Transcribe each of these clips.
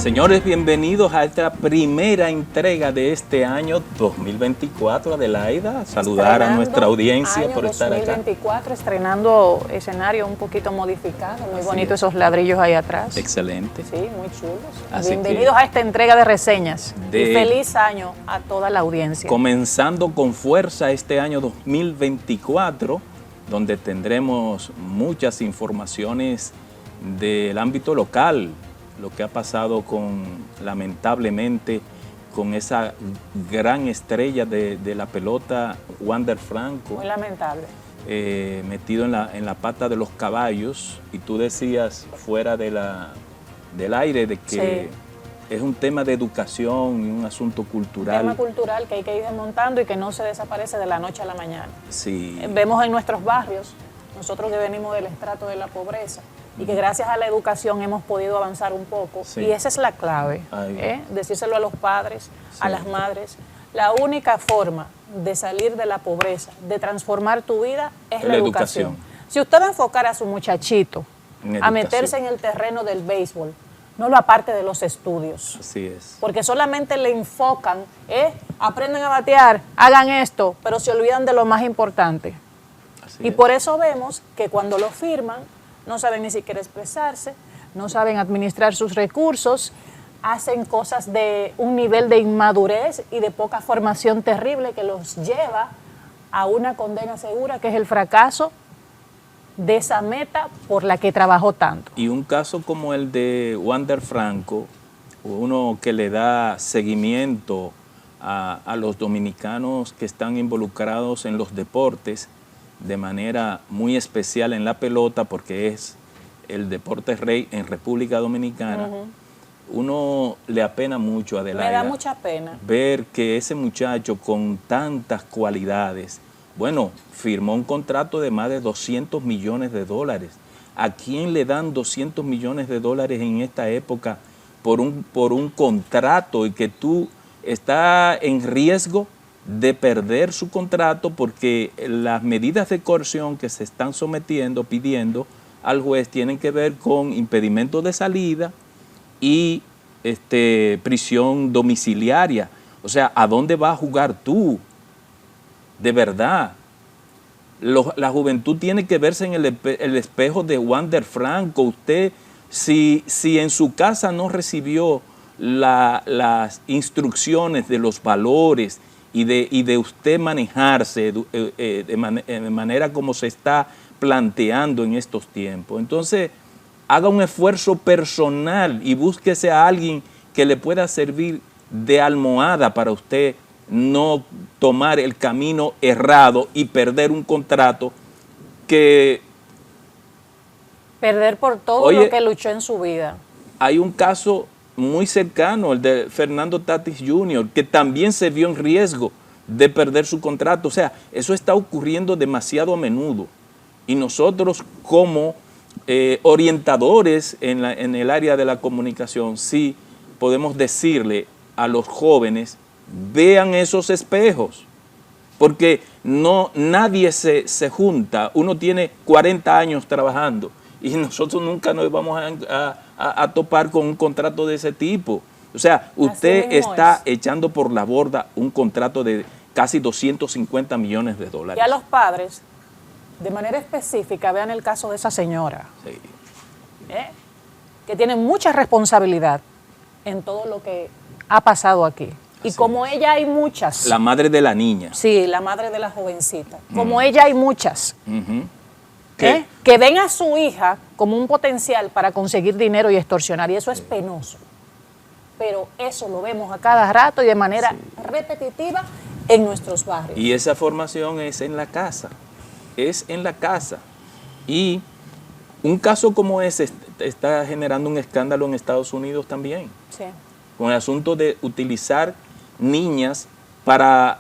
Señores, bienvenidos a esta primera entrega de este año 2024, Adelaida. Saludar a nuestra audiencia por estar acá. 2024, estrenando escenario un poquito modificado, muy bonito esos ladrillos ahí atrás. Excelente. Sí, muy chulos. Así Bienvenidos a esta entrega de reseñas y feliz año a toda la audiencia. Comenzando con fuerza este año 2024, donde tendremos muchas informaciones del ámbito local, lo que ha pasado lamentablemente, con esa gran estrella de la pelota, Wander Franco. Muy lamentable. Metido en la pata de los caballos, y tú decías fuera del aire de que es un tema de educación y un asunto cultural. Un tema cultural que hay que ir desmontando y que no se desaparece de la noche a la mañana. Sí. Vemos en nuestros barrios, nosotros que venimos del estrato de la pobreza, y que gracias a la educación hemos podido avanzar un poco. Sí. Y esa es la clave, decírselo a los padres, a las madres. La única forma de salir de la pobreza, de transformar tu vida, es la educación. Si usted va a enfocar a su muchachito a meterse en el terreno del béisbol, no lo aparte de los estudios. Así es. Porque solamente le enfocan, aprenden a batear, hagan esto, pero se olvidan de lo más importante. Así es. Por eso vemos que cuando lo firman, no saben ni siquiera expresarse, no saben administrar sus recursos, hacen cosas de un nivel de inmadurez y de poca formación terrible que los lleva a una condena segura, que es el fracaso de esa meta por la que trabajó tanto. Y un caso como el de Wander Franco, uno que le da seguimiento a los dominicanos que están involucrados en los deportes, de manera muy especial en la pelota, porque es el deporte rey en República Dominicana. Uno le apena mucho, Adelaida. Me da mucha pena ver que ese muchacho con tantas cualidades, bueno, firmó un contrato de más de 200 millones de dólares. ¿A quién le dan 200 millones de dólares en esta época por un contrato y que tú estás en riesgo de perder su contrato porque las medidas de coerción que se están pidiendo al juez tienen que ver con impedimento de salida y prisión domiciliaria? O sea, ¿a dónde vas a jugar tú? De verdad. La juventud tiene que verse en el espejo de Wander Franco. Usted, si en su casa no recibió las instrucciones de los valores y de usted manejarse de manera como se está planteando en estos tiempos, entonces haga un esfuerzo personal y búsquese a alguien que le pueda servir de almohada para usted no tomar el camino errado y perder un contrato que... Perder por todo lo que luchó en su vida. Hay un caso muy cercano, el de Fernando Tatis Jr., que también se vio en riesgo de perder su contrato. O sea, eso está ocurriendo demasiado a menudo. Y nosotros como orientadores en el área de la comunicación, sí podemos decirle a los jóvenes, vean esos espejos, porque nadie se junta. Uno tiene 40 años trabajando y nosotros nunca nos vamos a topar con un contrato de ese tipo. O sea, usted está echando por la borda un contrato de casi 250 millones de dólares. Y a los padres, de manera específica, vean el caso de esa señora, que tiene mucha responsabilidad en todo lo que ha pasado aquí. Y como ella hay muchas. La madre de la niña. Sí, la madre de la jovencita. Como ella hay muchas. Que ven a su hija como un potencial para conseguir dinero y extorsionar. Y eso es penoso. Pero eso lo vemos a cada rato y de manera repetitiva en nuestros barrios. Y esa formación es en la casa. Es en la casa. Y un caso como ese está generando un escándalo en Estados Unidos también. Sí. Con el asunto de utilizar niñas para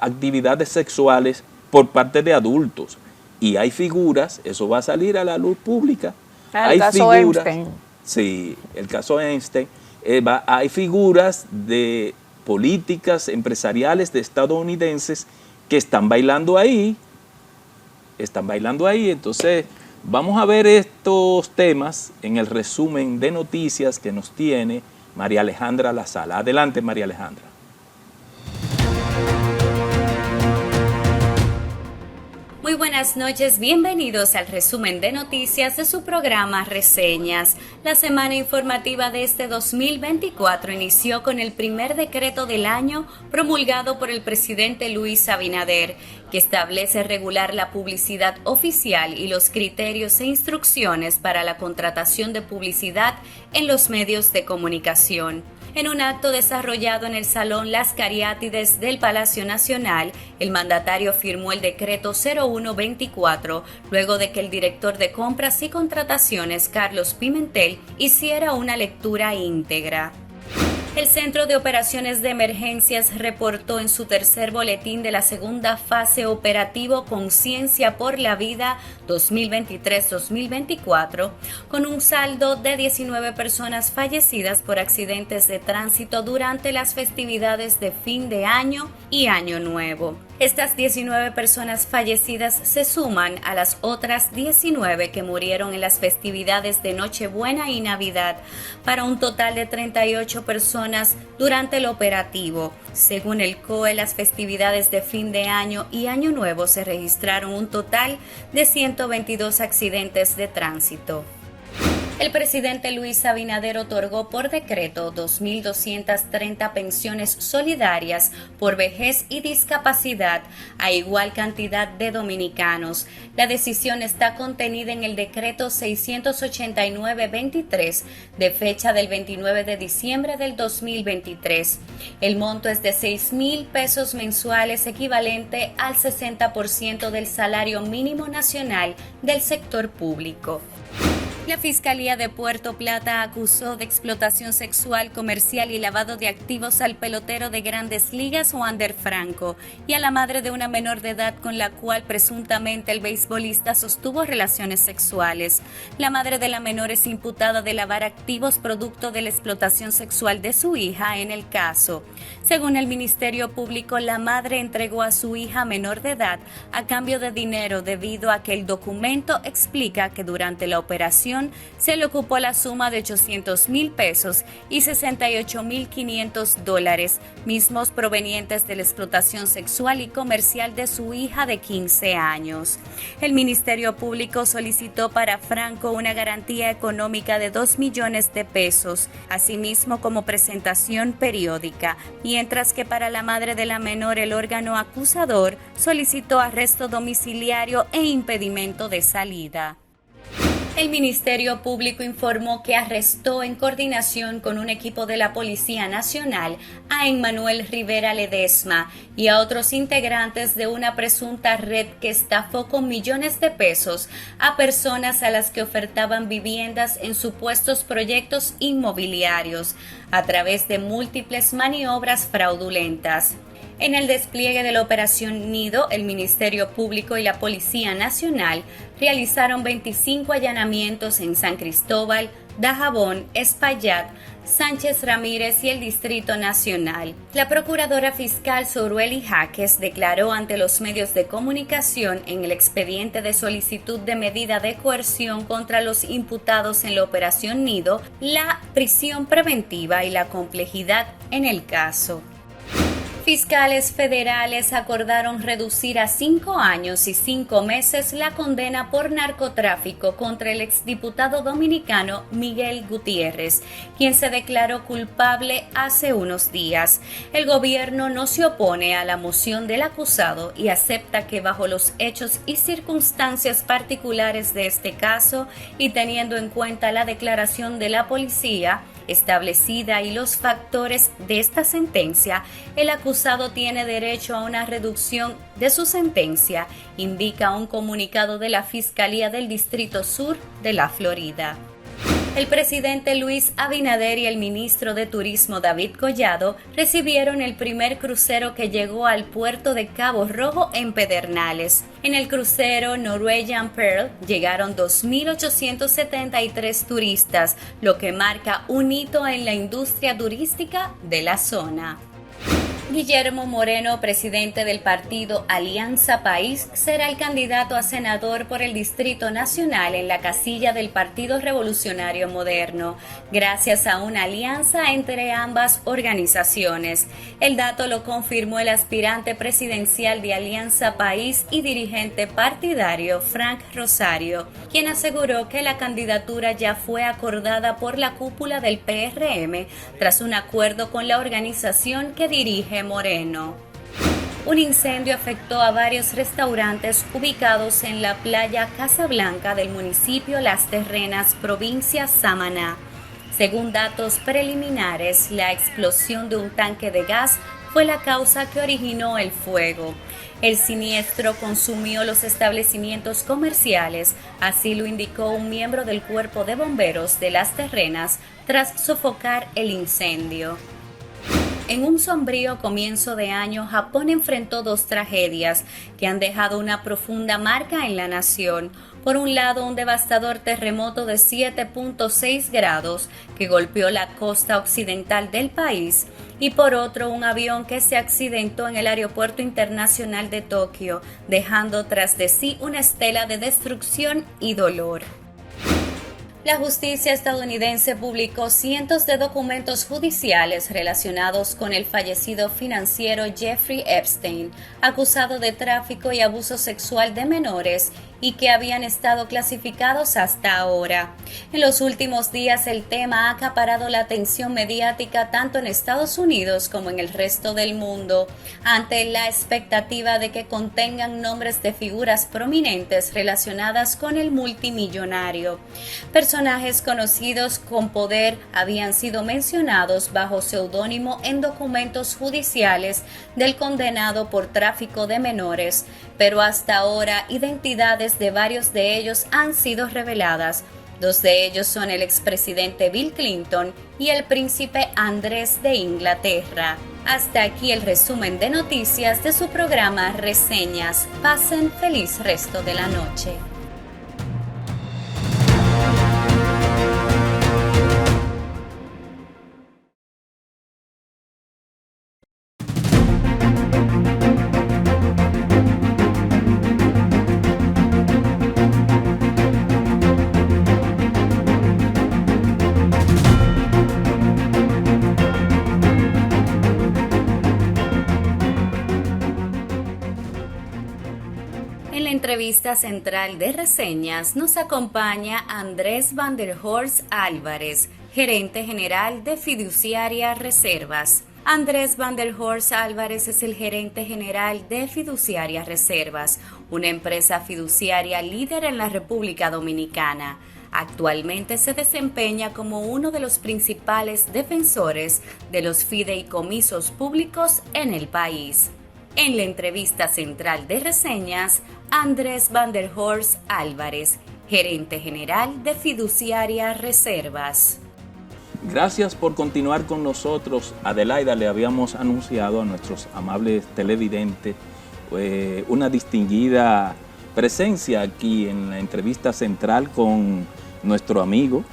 actividades sexuales por parte de adultos. Y hay figuras, eso va a salir a la luz pública. El caso Einstein. Sí, el caso Einstein. Hay figuras de políticas empresariales de estadounidenses que están bailando ahí. Entonces, vamos a ver estos temas en el resumen de noticias que nos tiene María Alejandra La Sala. Adelante, María Alejandra. Muy buenas noches, bienvenidos al resumen de noticias de su programa Reseñas. La semana informativa de este 2024 inició con el primer decreto del año promulgado por el presidente Luis Abinader, que establece regular la publicidad oficial y los criterios e instrucciones para la contratación de publicidad en los medios de comunicación. En un acto desarrollado en el Salón Las Cariátides del Palacio Nacional, el mandatario firmó el decreto 0124, luego de que el director de compras y contrataciones, Carlos Pimentel, hiciera una lectura íntegra. El Centro de Operaciones de Emergencias reportó en su tercer boletín de la segunda fase operativo Conciencia por la Vida 2023-2024, con un saldo de 19 personas fallecidas por accidentes de tránsito durante las festividades de fin de año y Año Nuevo. Estas 19 personas fallecidas se suman a las otras 19 que murieron en las festividades de Nochebuena y Navidad, para un total de 38 personas durante el operativo. Según el COE, las festividades de fin de año y Año Nuevo se registraron un total de 122 accidentes de tránsito. El presidente Luis Abinader otorgó por decreto 2.230 pensiones solidarias por vejez y discapacidad a igual cantidad de dominicanos. La decisión está contenida en el decreto 689-23 de fecha del 29 de diciembre del 2023. El monto es de 6.000 pesos mensuales, equivalente al 60% del salario mínimo nacional del sector público. La Fiscalía de Puerto Plata acusó de explotación sexual, comercial y lavado de activos al pelotero de Grandes Ligas, Wander Franco, y a la madre de una menor de edad con la cual presuntamente el beisbolista sostuvo relaciones sexuales. La madre de la menor es imputada de lavar activos producto de la explotación sexual de su hija en el caso. Según el Ministerio Público, la madre entregó a su hija menor de edad a cambio de dinero debido a que el documento explica que durante la operación se le ocupó la suma de 800,000 pesos y $68,500, mismos provenientes de la explotación sexual y comercial de su hija de 15 años. El Ministerio Público solicitó para Franco una garantía económica de 2 millones de pesos, asimismo como presentación periódica, mientras que para la madre de la menor el órgano acusador solicitó arresto domiciliario e impedimento de salida. El Ministerio Público informó que arrestó en coordinación con un equipo de la Policía Nacional a Emmanuel Rivera Ledesma y a otros integrantes de una presunta red que estafó con millones de pesos a personas a las que ofertaban viviendas en supuestos proyectos inmobiliarios a través de múltiples maniobras fraudulentas. En el despliegue de la Operación Nido, el Ministerio Público y la Policía Nacional realizaron 25 allanamientos en San Cristóbal, Dajabón, Espaillat, Sánchez Ramírez y el Distrito Nacional. La procuradora fiscal Zorueli Jaques declaró ante los medios de comunicación en el expediente de solicitud de medida de coerción contra los imputados en la Operación Nido la prisión preventiva y la complejidad en el caso. Fiscales federales acordaron reducir a 5 años y 5 meses la condena por narcotráfico contra el exdiputado dominicano Miguel Gutiérrez, quien se declaró culpable hace unos días. El gobierno no se opone a la moción del acusado y acepta que bajo los hechos y circunstancias particulares de este caso y teniendo en cuenta la declaración de la policía establecida y los factores de esta sentencia, el acusado tiene derecho a una reducción de su sentencia, indica un comunicado de la Fiscalía del Distrito Sur de la Florida. El presidente Luis Abinader y el ministro de Turismo David Collado recibieron el primer crucero que llegó al puerto de Cabo Rojo en Pedernales. En el crucero Norwegian Pearl llegaron 2.873 turistas, lo que marca un hito en la industria turística de la zona. Guillermo Moreno, presidente del partido Alianza País, será el candidato a senador por el Distrito Nacional en la casilla del Partido Revolucionario Moderno, gracias a una alianza entre ambas organizaciones. El dato lo confirmó el aspirante presidencial de Alianza País y dirigente partidario Frank Rosario, quien aseguró que la candidatura ya fue acordada por la cúpula del PRM tras un acuerdo con la organización que dirige Moreno. Un incendio afectó a varios restaurantes ubicados en la playa Casablanca del municipio Las Terrenas, provincia Samaná. Según datos preliminares, la explosión de un tanque de gas fue la causa que originó el fuego. El siniestro consumió los establecimientos comerciales, así lo indicó un miembro del Cuerpo de Bomberos de Las Terrenas tras sofocar el incendio. En un sombrío comienzo de año, Japón enfrentó dos tragedias que han dejado una profunda marca en la nación. Por un lado, un devastador terremoto de 7.6 grados que golpeó la costa occidental del país, y por otro, un avión que se accidentó en el Aeropuerto Internacional de Tokio, dejando tras de sí una estela de destrucción y dolor. La justicia estadounidense publicó cientos de documentos judiciales relacionados con el fallecido financiero Jeffrey Epstein, acusado de tráfico y abuso sexual de menores y que habían estado clasificados hasta ahora. En los últimos días el tema ha acaparado la atención mediática tanto en Estados Unidos como en el resto del mundo, ante la expectativa de que contengan nombres de figuras prominentes relacionadas con el multimillonario. Personajes conocidos con poder habían sido mencionados bajo seudónimo en documentos judiciales del condenado por tráfico de menores, pero hasta ahora identidades de varios de ellos han sido reveladas. Dos de ellos son el expresidente Bill Clinton y el príncipe Andrés de Inglaterra. Hasta aquí el resumen de noticias de su programa Reseñas. Pasen feliz resto de la noche. En la entrevista central de Reseñas nos acompaña Andrés Van der Horst Álvarez, gerente general de Fiduciaria Reservas. Andrés Van der Horst Álvarez es el gerente general de Fiduciaria Reservas, una empresa fiduciaria líder en la República Dominicana. Actualmente se desempeña como uno de los principales defensores de los fideicomisos públicos en el país. En la entrevista central de Reseñas, Andrés Van der Horst Álvarez, gerente general de Fiduciaria Reservas. Gracias por continuar con nosotros. Adelaida, le habíamos anunciado a nuestros amables televidentes una distinguida presencia aquí en la entrevista central con nuestro amigo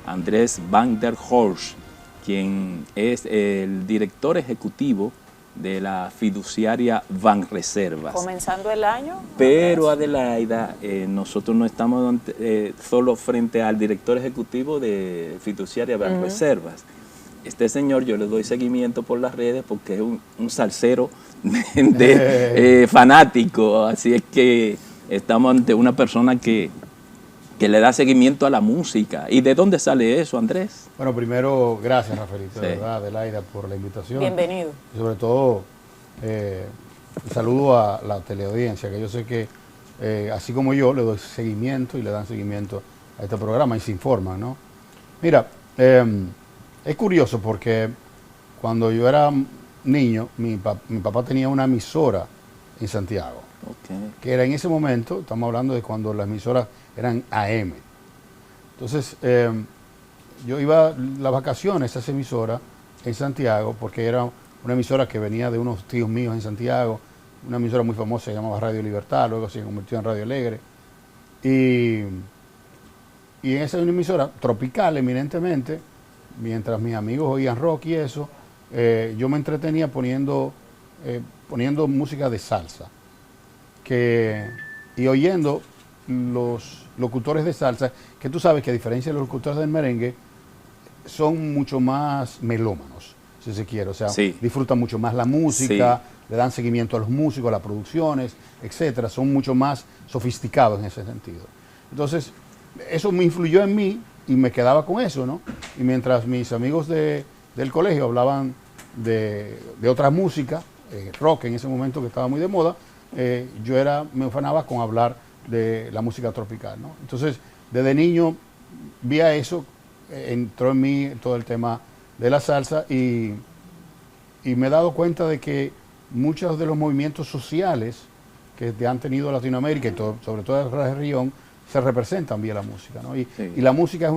Andrés Van der Horst, quien es el director ejecutivo de la fiduciaria Banreservas. Comenzando el año. Pero Adelaida, nosotros no estamos solo frente al director ejecutivo de fiduciaria Banreservas. Este señor yo le doy seguimiento por las redes porque es un salsero fanático, así es que estamos ante una persona que le da seguimiento a la música. ¿Y de dónde sale eso, Andrés? Bueno, primero, gracias, Rafaelito, de verdad, Adelaida, por la invitación. Bienvenido. Y sobre todo, saludo a la teleaudiencia, que yo sé que, así como yo, le doy seguimiento y le dan seguimiento a este programa y se informan, ¿no? Mira, es curioso porque cuando yo era niño, mi papá tenía una emisora en Santiago. Okay. Que era en ese momento, estamos hablando de cuando las emisoras eran AM. Entonces, yo iba las vacaciones a esa emisora en Santiago, porque era una emisora que venía de unos tíos míos en Santiago, una emisora muy famosa, se llamaba Radio Libertad, luego se convirtió en Radio Alegre. Y en esa emisora tropical, eminentemente, mientras mis amigos oían rock y eso, yo me entretenía poniendo poniendo música de salsa y oyendo los locutores de salsa, que tú sabes que a diferencia de los locutores del merengue, son mucho más melómanos, si se quiere. O sea, sí, disfrutan mucho más la música, sí, le dan seguimiento a los músicos, a las producciones, etcétera. Son mucho más sofisticados en ese sentido. Entonces, eso me influyó en mí y me quedaba con eso, ¿no? Y mientras mis amigos del colegio hablaban de otra música, rock en ese momento que estaba muy de moda, me ufanaba con hablar de la música tropical, ¿no? Entonces, desde niño vi a eso, entró en mí todo el tema de la salsa y me he dado cuenta de que muchos de los movimientos sociales que han tenido Latinoamérica y sobre todo la región se representan vía la música, ¿no? Y la música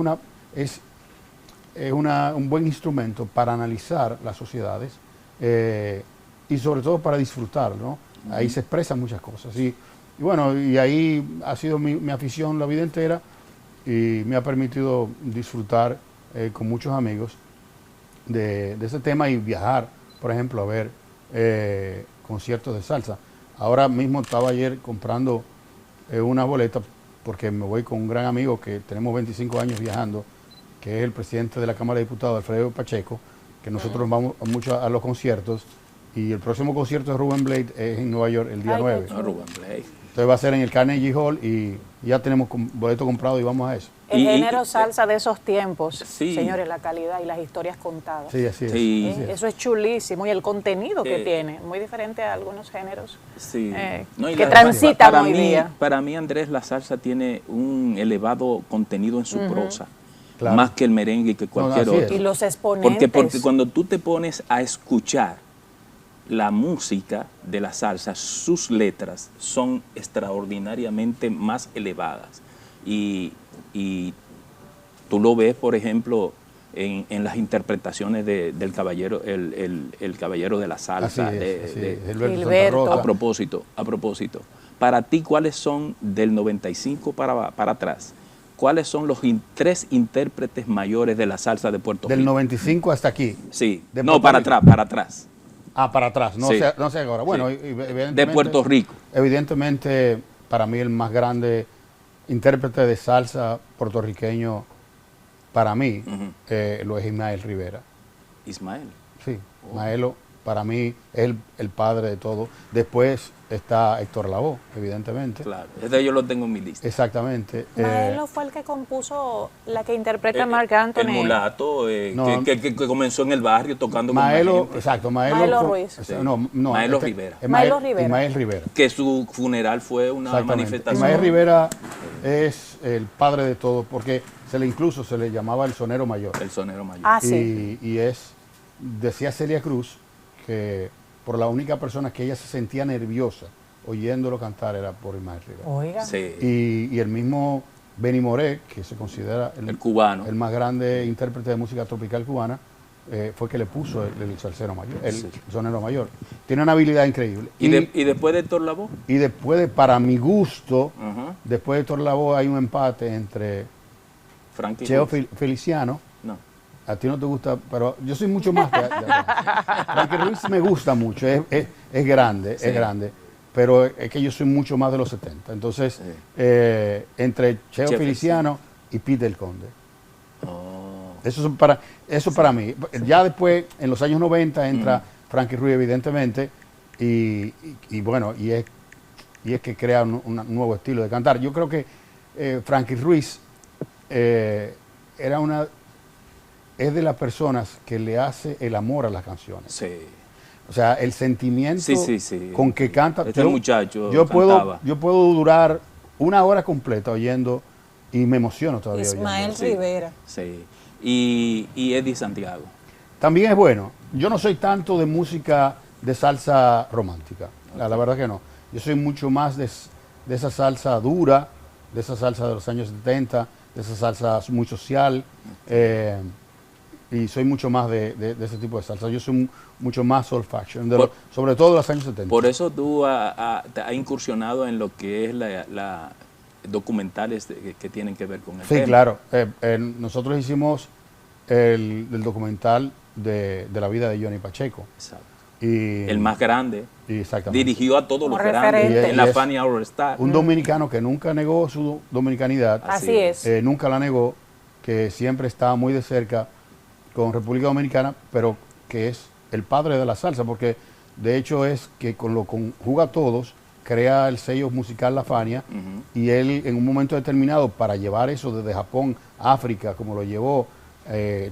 es un buen instrumento para analizar las sociedades y sobre todo para disfrutar, ¿no? Ahí se expresan muchas cosas. Y bueno, y ahí ha sido mi afición la vida entera y me ha permitido disfrutar con muchos amigos de ese tema y viajar, por ejemplo, a ver conciertos de salsa. Ahora mismo estaba ayer comprando una boleta porque me voy con un gran amigo que tenemos 25 años viajando, que es el presidente de la Cámara de Diputados, Alfredo Pacheco, que nosotros vamos mucho a los conciertos y el próximo concierto de Rubén Blade es en Nueva York el día 9. Rubén Blade. Entonces va a ser en el Carnegie Hall y ya tenemos boleto comprado y vamos a eso. El género salsa de esos tiempos, sí, señores, la calidad y las historias contadas. Sí, así es. Sí. Así es. Eso es chulísimo y el contenido que tiene, muy diferente a algunos géneros Sí. que transitan hoy mí, día. Para mí, Andrés, la salsa tiene un elevado contenido en su prosa, Claro. más que el merengue y que cualquier así es. otro. Y los exponentes. Porque cuando tú te pones a escuchar la música de la salsa, sus letras son extraordinariamente más elevadas. Y tú lo ves, por ejemplo, en las interpretaciones del caballero, el caballero de la salsa. Así es, Gilberto. Santa Rosa. A propósito, para ti, ¿cuáles son del 95 para atrás? ¿Cuáles son los tres intérpretes mayores de la salsa de Puerto Rico? Del 95 hasta aquí. Sí, De no, Puerto para Rico. atrás. Para atrás, no, Sí. sé ahora. Bueno, Sí. evidentemente, De Puerto Rico. Evidentemente, para mí el más grande intérprete de salsa puertorriqueño, para mí, lo es Ismael Rivera. Ismael. Sí, Maelo para mí es el padre de todo. Después está Héctor Lavoe, evidentemente. Claro, ese yo lo tengo en mi lista. Exactamente. Maelo fue el que compuso la que interpreta Marc Anthony. El mulato, No, que comenzó en el barrio tocando Maelo, con la gente. exacto, Maelo Ruiz. Sí. No, Maelo Rivera. Maelo Rivera. Ismael Rivera. Que su funeral fue una Exactamente. manifestación. Ismael Rivera es el padre de todo, porque incluso se le llamaba el sonero mayor. El sonero mayor. Ah, sí. Y decía Celia Cruz que por la única persona que ella se sentía nerviosa oyéndolo cantar era por Ismael Rivera. Oiga. Sí. Y el mismo Benny Moré, que se considera El cubano. el más grande intérprete de música tropical cubana, fue que le puso el salsero mayor, el sonero mayor. Tiene una habilidad increíble. ¿Y después de Héctor Lavoe? Y después para mi gusto, Ajá. después de Héctor Lavoe hay un empate entre Frankie Cheo Ruiz. Feliciano. No. A ti no te gusta, pero yo soy mucho más que Frankie Ruiz me gusta mucho, es grande, Sí. es grande, pero es que yo soy mucho más de los 70. Entonces, Sí. entre Cheo Cheo Feliciano y Pete el Conde. Oh. Eso para mí. Ya después, en los años 90, entra Frankie Ruiz, evidentemente, y bueno, y es que crea un nuevo estilo de cantar. Yo creo que Frankie Ruiz es de las personas que le hace el amor a las canciones. Sí. O sea, el sentimiento Sí. con que canta. Este muchacho yo cantaba. puedo durar una hora completa oyendo y me emociono todavía Ismael oyendo. Rivera. Sí. Y Eddie Santiago. También es bueno. Yo no soy tanto de música de salsa romántica. La verdad que no. Yo soy mucho más de esa salsa dura, de esa salsa de los años 70, de esa salsa muy social. Y soy mucho más de ese tipo de salsa. Yo soy mucho más soul fashion, sobre todo de los años 70. Por eso tú has incursionado en lo que es la documentales que tienen que ver con el Sí, tema. claro. Nosotros hicimos el documental de la vida de Johnny Pacheco. Exacto. el más grande. Exactamente. Dirigió a todos Como los grandes referente. en la Y es Fania All Star. Un dominicano que nunca negó su dominicanidad. Así es. Nunca la negó, que siempre estaba muy de cerca con República Dominicana, pero que es el padre de la salsa, porque de hecho es que con lo conjuga todos, crea el sello musical La Fania, y él en un momento determinado, para llevar eso desde Japón a África, como lo llevó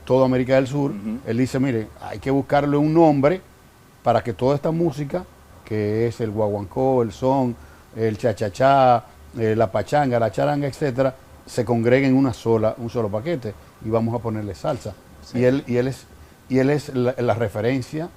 toda América del Sur, él dice, mire, hay que buscarle un nombre para que toda esta música, que es el guaguancó, el son, el cha-cha-cha, la pachanga, la charanga, etcétera, se congreguen en un solo paquete, y vamos a ponerle salsa. Sí. Y él es la referencia,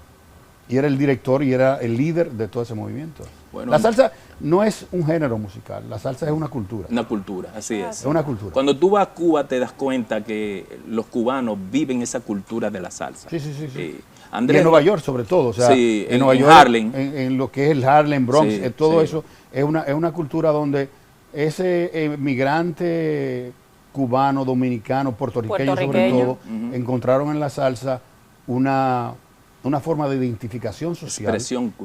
y era el director y era el líder de todo ese movimiento. Bueno, la salsa no es un género musical, la salsa es una cultura. Una cultura, así es. Es una cultura. Cuando tú vas a Cuba te das cuenta que los cubanos viven esa cultura de la salsa. Sí. Andrés, y en Nueva York sobre todo, o sea, sí, en Nueva York, Harlem. En lo que es el Harlem, Bronx, sí, todo eso es una cultura donde ese migrante cubano, dominicano, puertorriqueño sobre todo, encontraron en la salsa una forma de identificación social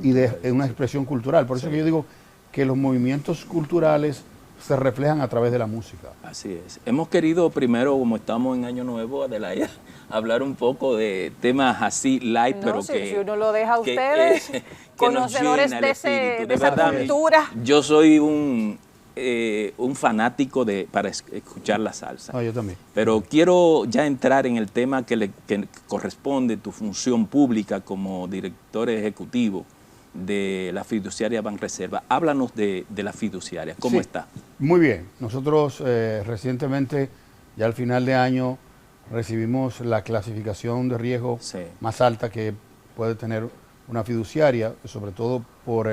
y de una expresión cultural. Por eso que yo digo que los movimientos culturales se reflejan a través de la música. Así es. Hemos querido primero, como estamos en Año Nuevo, Adelaida, hablar un poco de temas así light, pero que... Si uno lo deja a ustedes, conocedores de esa cultura. Yo soy un fanático para escuchar la salsa. Yo también. Pero quiero ya entrar en el tema que corresponde tu función pública como director ejecutivo de la fiduciaria Banreserva. Háblanos de la fiduciaria. ¿Cómo está? Muy bien. Nosotros recientemente, ya al final de año, recibimos la clasificación de riesgo más alta que puede tener una fiduciaria, sobre todo por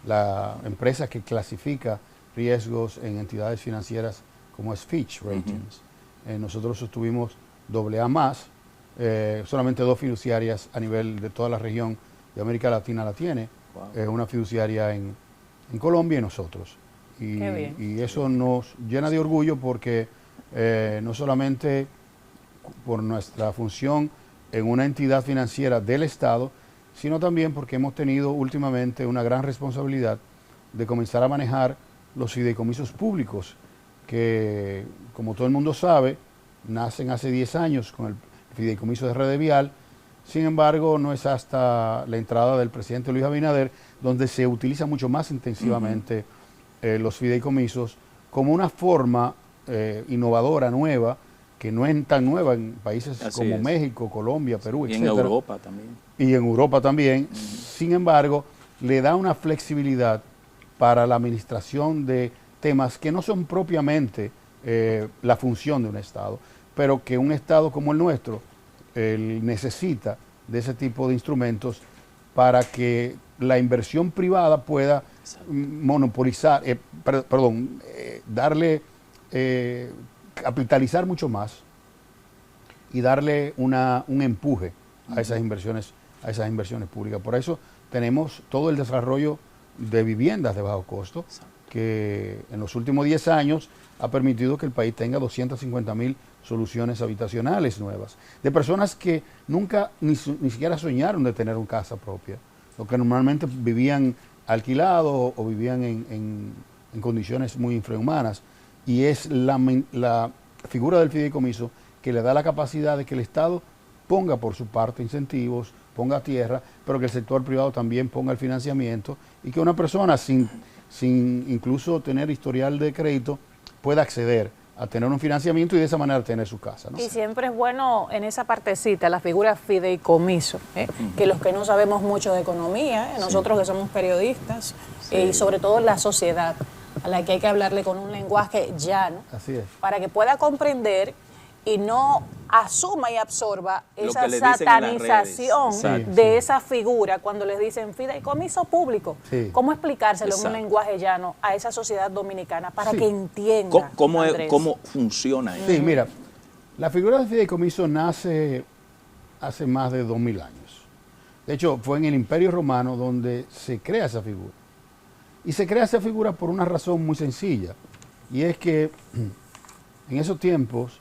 la empresa que clasifica riesgos en entidades financieras como es Fitch Ratings. Nosotros obtuvimos AA+, solamente 2 fiduciarias a nivel de toda la región de América Latina la tiene, una fiduciaria en Colombia y nosotros. Y eso nos llena de orgullo porque no solamente por nuestra función en una entidad financiera del Estado, sino también porque hemos tenido últimamente una gran responsabilidad de comenzar a manejar los fideicomisos públicos, que como todo el mundo sabe, nacen hace 10 años con el fideicomiso de Red Vial. Sin embargo, no es hasta la entrada del presidente Luis Abinader donde se utiliza mucho más intensivamente los fideicomisos como una forma innovadora, nueva, que no es tan nueva en países como México, Colombia, Perú, etc. Y en Europa también. Y en Europa también. Sin embargo, le da una flexibilidad para la administración de temas que no son propiamente la función de un Estado, pero que un Estado como el nuestro necesita de ese tipo de instrumentos para que la inversión privada pueda monopolizar, capitalizar mucho más y darle un empuje a esas inversiones públicas. Por eso tenemos todo el desarrollo de viviendas de bajo costo, que en los últimos 10 años ha permitido que el país tenga 250.000 soluciones habitacionales nuevas, de personas que nunca ni siquiera soñaron de tener una casa propia, o que normalmente vivían alquilados o vivían en condiciones muy infrahumanas. Y es la figura del fideicomiso que le da la capacidad de que el Estado ponga por su parte incentivos, ponga tierra, pero que el sector privado también ponga el financiamiento y que una persona sin incluso tener historial de crédito pueda acceder a tener un financiamiento y de esa manera tener su casa, ¿no? Y siempre es bueno en esa partecita, la figura fideicomiso, que los que no sabemos mucho de economía, nosotros que somos periodistas, y sobre todo la sociedad, a la que hay que hablarle con un lenguaje llano, así es, para que pueda comprender y no asuma y absorba esa satanización de esa figura cuando les dicen fideicomiso público. ¿Cómo explicárselo en un lenguaje llano a esa sociedad dominicana para que entienda? ¿Cómo funciona eso? Sí, mira, la figura del fideicomiso nace hace más de 2000 años. De hecho, fue en el Imperio Romano donde se crea esa figura. Y se crea esa figura por una razón muy sencilla, y es que en esos tiempos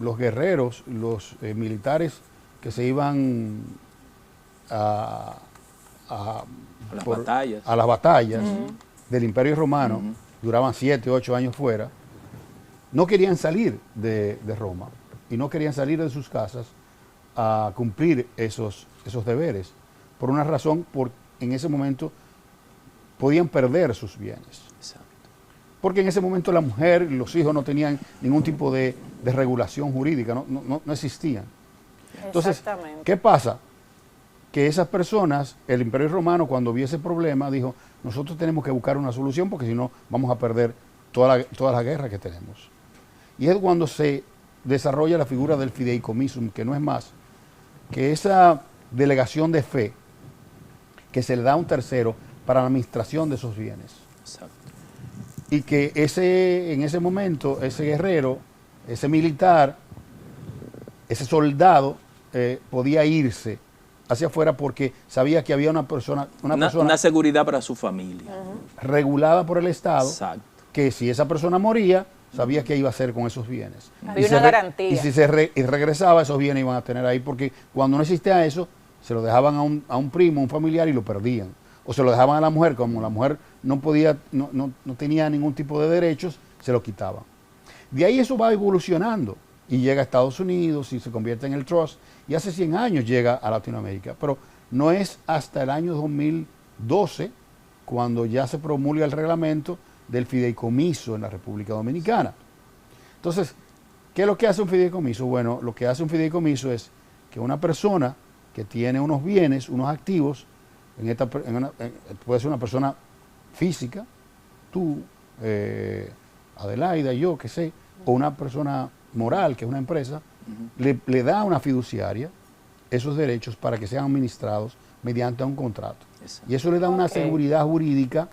los guerreros, los militares que se iban a las batallas del Imperio Romano, duraban 7, 8 años fuera, no querían salir de Roma y no querían salir de sus casas a cumplir esos deberes, por una razón, en ese momento podían perder sus bienes. Exacto. Porque en ese momento la mujer y los hijos no tenían ningún tipo de regulación jurídica, no existían. Entonces, ¿qué pasa? Que esas personas, el Imperio Romano, cuando vio ese problema, dijo, nosotros tenemos que buscar una solución porque si no vamos a perder toda la guerra que tenemos. Y es cuando se desarrolla la figura del fideicomisum, que no es más que esa delegación de fe que se le da a un tercero para la administración de esos bienes. Exacto. Y que en ese momento, ese guerrero, ese militar, ese soldado, podía irse hacia afuera porque sabía que había una persona una seguridad para su familia. Regulada por el Estado. Exacto. Que si esa persona moría, sabía qué iba a hacer con esos bienes. Había una garantía. Y si regresaba, esos bienes iban a tener ahí, porque cuando no existía eso, se lo dejaban a un primo, un familiar, y lo perdían. O se lo dejaban a la mujer, como la mujer no tenía ningún tipo de derechos, se lo quitaban. De ahí eso va evolucionando y llega a Estados Unidos y se convierte en el trust, y hace 100 años llega a Latinoamérica. Pero no es hasta el año 2012 cuando ya se promulga el reglamento del fideicomiso en la República Dominicana. Entonces, ¿qué es lo que hace un fideicomiso? Bueno, lo que hace un fideicomiso es que una persona que tiene unos bienes, unos activos, puede ser una persona física, tú, Adelaida, yo, que sé, o una persona moral, que es una empresa, le da a una fiduciaria esos derechos para que sean administrados mediante un contrato. Exacto. Y eso le da una seguridad jurídica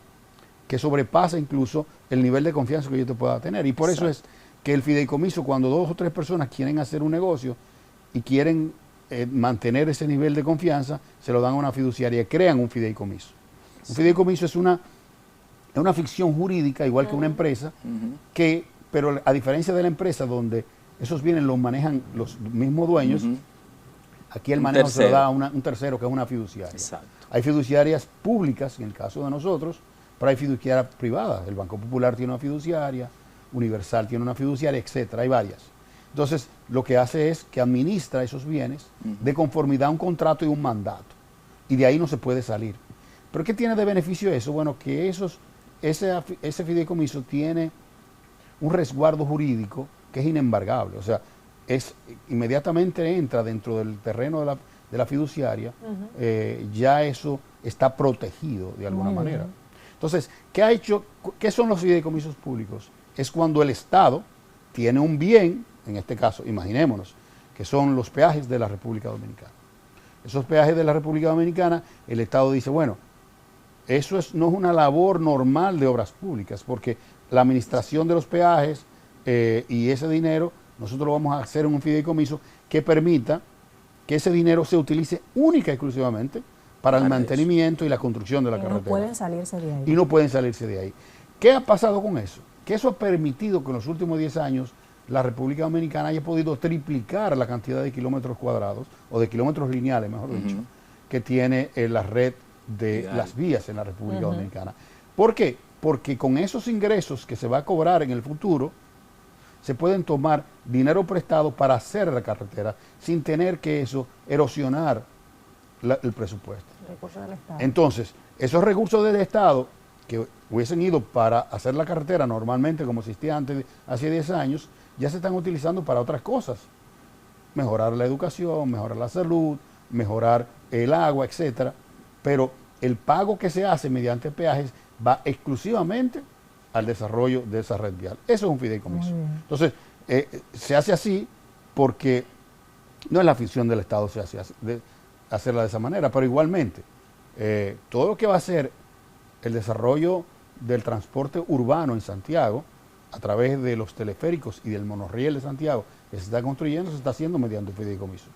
que sobrepasa incluso el nivel de confianza que yo te pueda tener. Y por eso es que el fideicomiso, cuando 2 o 3 personas quieren hacer un negocio y quieren mantener ese nivel de confianza, se lo dan a una fiduciaria y crean un fideicomiso. Un fideicomiso es una ficción jurídica, igual que una empresa, pero a diferencia de la empresa, donde esos bienes los manejan los mismos dueños, aquí el manejo se lo da a un tercero, que es una fiduciaria. Exacto. Hay fiduciarias públicas, en el caso de nosotros, pero hay fiduciarias privadas. El Banco Popular tiene una fiduciaria, Universal tiene una fiduciaria, etcétera, hay varias. Entonces, lo que hace es que administra esos bienes de conformidad a un contrato y un mandato. Y de ahí no se puede salir. ¿Pero qué tiene de beneficio eso? Bueno, que ese fideicomiso tiene un resguardo jurídico que es inembargable. O sea, inmediatamente entra dentro del terreno de la fiduciaria, ya eso está protegido de alguna manera. Entonces, ¿qué son los fideicomisos públicos? Es cuando el Estado tiene un bien, en este caso, imaginémonos, que son los peajes de la República Dominicana. Esos peajes de la República Dominicana, el Estado dice, bueno, eso no es una labor normal de obras públicas, porque la administración de los peajes y ese dinero, nosotros lo vamos a hacer en un fideicomiso que permita que ese dinero se utilice única y exclusivamente para el mantenimiento y la construcción de la carretera. No pueden salirse de ahí. Y no pueden salirse de ahí. ¿Qué ha pasado con eso? Que eso ha permitido que en los últimos 10 años la República Dominicana haya podido triplicar la cantidad de kilómetros cuadrados, o de kilómetros lineales, mejor dicho, que tiene la red de las vías en la República Dominicana. ¿Por qué? Porque con esos ingresos que se va a cobrar en el futuro, se pueden tomar dinero prestado para hacer la carretera sin tener que eso erosionar el presupuesto. Recursos del Estado. Entonces, esos recursos del Estado que hubiesen ido para hacer la carretera normalmente como existía antes, hace 10 años, ya se están utilizando para otras cosas. Mejorar la educación, mejorar la salud, mejorar el agua, etcétera. Pero el pago que se hace mediante peajes va exclusivamente al desarrollo de esa red vial. Eso es un fideicomiso. Entonces, se hace así porque no es la afición del Estado hacerla de esa manera, pero igualmente, todo lo que va a ser el desarrollo del transporte urbano en Santiago, a través de los teleféricos y del monorriel de Santiago, que se está construyendo, se está haciendo mediante un fideicomiso.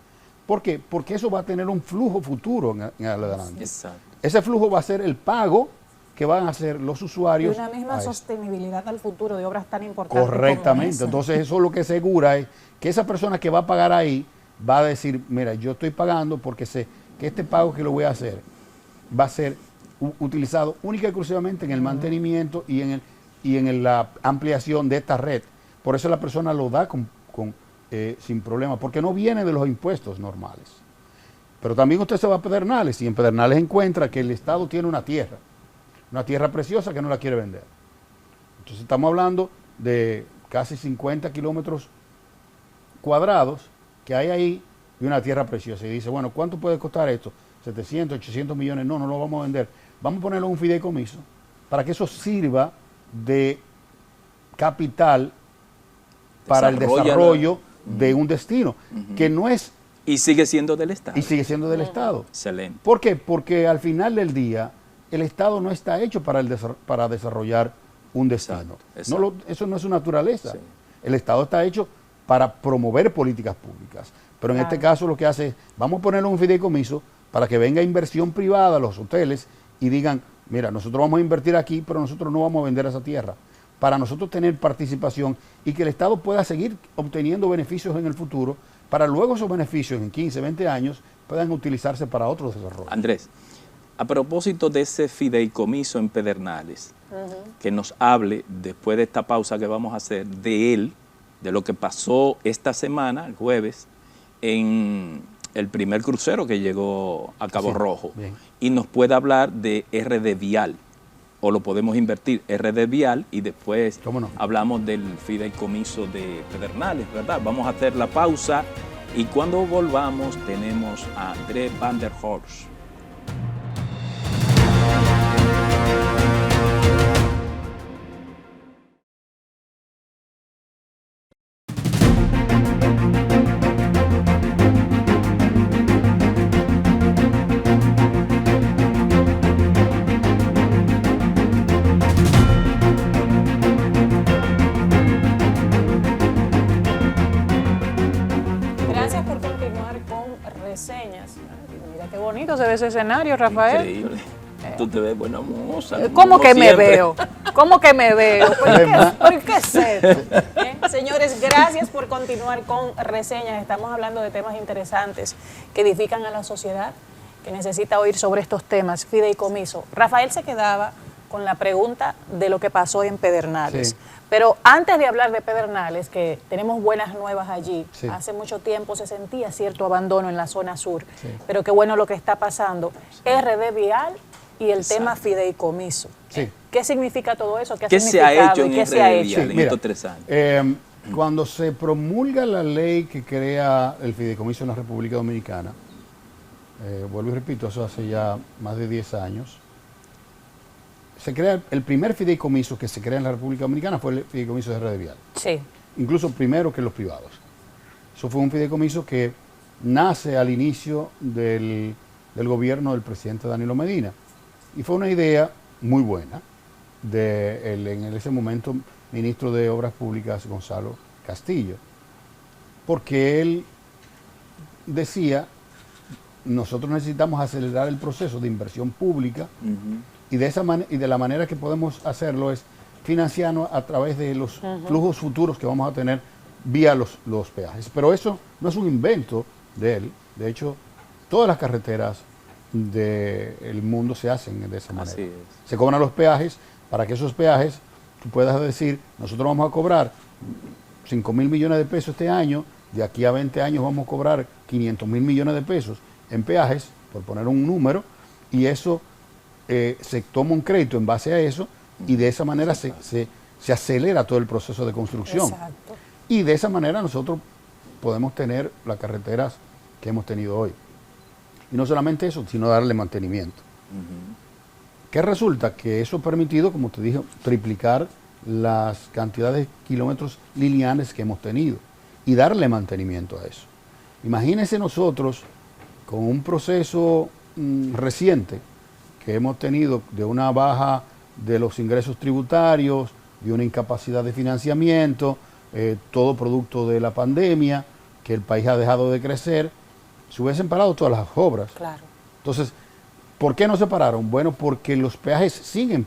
¿Por qué? Porque eso va a tener un flujo futuro en adelante. Exacto. Ese flujo va a ser el pago que van a hacer los usuarios. Y una misma sostenibilidad al futuro de obras tan importantes. Correctamente. Entonces eso lo que asegura es que esa persona que va a pagar ahí va a decir, mira, yo estoy pagando porque sé que este pago que lo voy a hacer va a ser utilizado única y exclusivamente en el mantenimiento y en la ampliación de esta red. Por eso la persona lo da sin problema, porque no viene de los impuestos normales. Pero también usted se va a Pedernales y en Pedernales encuentra que el Estado tiene una tierra preciosa que no la quiere vender. Entonces estamos hablando de casi 50 kilómetros cuadrados que hay ahí y una tierra preciosa. Y dice, bueno, ¿cuánto puede costar esto? 700, 800 millones. No lo vamos a vender. Vamos a ponerlo en un fideicomiso para que eso sirva de capital para el desarrollo de un destino, que no es... Y sigue siendo del Estado. Y sigue siendo del Estado. Excelente. ¿Por qué? Porque al final del día, el Estado no está hecho para desarrollar un destino. Exacto. Eso no es su naturaleza. Sí. El Estado está hecho para promover políticas públicas. Pero en este caso lo que hace es, vamos a ponerle un fideicomiso para que venga inversión privada a los hoteles y digan, mira, nosotros vamos a invertir aquí, pero nosotros no vamos a vender esa tierra. Para nosotros tener participación y que el Estado pueda seguir obteniendo beneficios en el futuro, para luego esos beneficios en 15, 20 años puedan utilizarse para otros desarrollos. Andrés, a propósito de ese fideicomiso en Pedernales, que nos hable, después de esta pausa que vamos a hacer, de él, de lo que pasó esta semana, el jueves, en el primer crucero que llegó a Cabo Rojo. Bien. Y nos puede hablar de RD Vial, o lo podemos invertir, RD Vial, y después hablamos del fideicomiso de Pedernales, ¿verdad? Vamos a hacer la pausa y cuando volvamos tenemos a Andrés Van der Horst. Se ve ese escenario, Rafael. Increíble. Tú te ves buena moza. ¿Cómo que siempre me veo? ¿Cómo que me veo? ¿Por qué es esto? Señores, gracias por continuar con Reseñas. Estamos hablando de temas interesantes que edifican a la sociedad, que necesita oír sobre estos temas. Fideicomiso. Rafael se quedaba con la pregunta de lo que pasó en Pedernales. Sí. Pero antes de hablar de Pedernales, que tenemos buenas nuevas allí, sí. Hace mucho tiempo se sentía cierto abandono en la zona sur, sí. Pero qué bueno lo que está pasando. Sí. RD Vial y el tema fideicomiso. Sí. ¿Qué significa todo eso? ¿Qué se ha hecho en RD Vial en estos 3 años? Cuando se promulga la ley que crea el fideicomiso en la República Dominicana, vuelvo y repito, eso hace ya más de 10 años, se crea el primer fideicomiso que se crea en la República Dominicana fue el fideicomiso de RD Vial. Sí. Incluso primero que los privados. Eso fue un fideicomiso que nace al inicio del gobierno del presidente Danilo Medina. Y fue una idea muy buena en ese momento ministro de Obras Públicas Gonzalo Castillo. Porque él decía, nosotros necesitamos acelerar el proceso de inversión pública. Y de la manera que podemos hacerlo es financiarnos a través de los flujos futuros que vamos a tener vía los peajes. Pero eso no es un invento de él. De hecho, todas las carreteras del mundo se hacen de esa manera. Así es. Se cobran los peajes para que esos peajes tú puedas decir, nosotros vamos a cobrar 5.000 millones de pesos este año, de aquí a 20 años vamos a cobrar 500.000 millones de pesos en peajes, por poner un número, y eso... se toma un crédito en base a eso y de esa manera se acelera todo el proceso de construcción. Exacto. Y de esa manera nosotros podemos tener las carreteras que hemos tenido hoy. Y no solamente eso, sino darle mantenimiento. ¿Qué resulta? Que eso ha permitido, como te dije, triplicar las cantidades de kilómetros lineales que hemos tenido y darle mantenimiento a eso. Imagínense nosotros con un proceso reciente que hemos tenido de una baja de los ingresos tributarios, de una incapacidad de financiamiento, todo producto de la pandemia, que el país ha dejado de crecer, se hubiesen parado todas las obras. Claro. Entonces, ¿por qué no se pararon? Bueno, porque los peajes siguen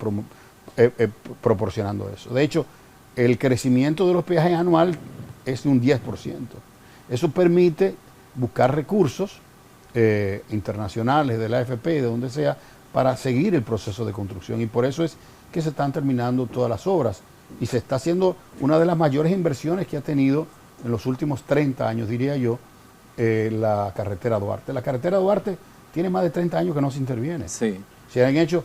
proporcionando eso. De hecho, el crecimiento de los peajes anual es de un 10%. Eso permite buscar recursos internacionales, de la AFP, de donde sea, para seguir el proceso de construcción. Y por eso es que se están terminando todas las obras. Y se está haciendo una de las mayores inversiones que ha tenido en los últimos 30 años, diría yo, la carretera Duarte. La carretera Duarte tiene más de 30 años que no se interviene. Sí. Se han hecho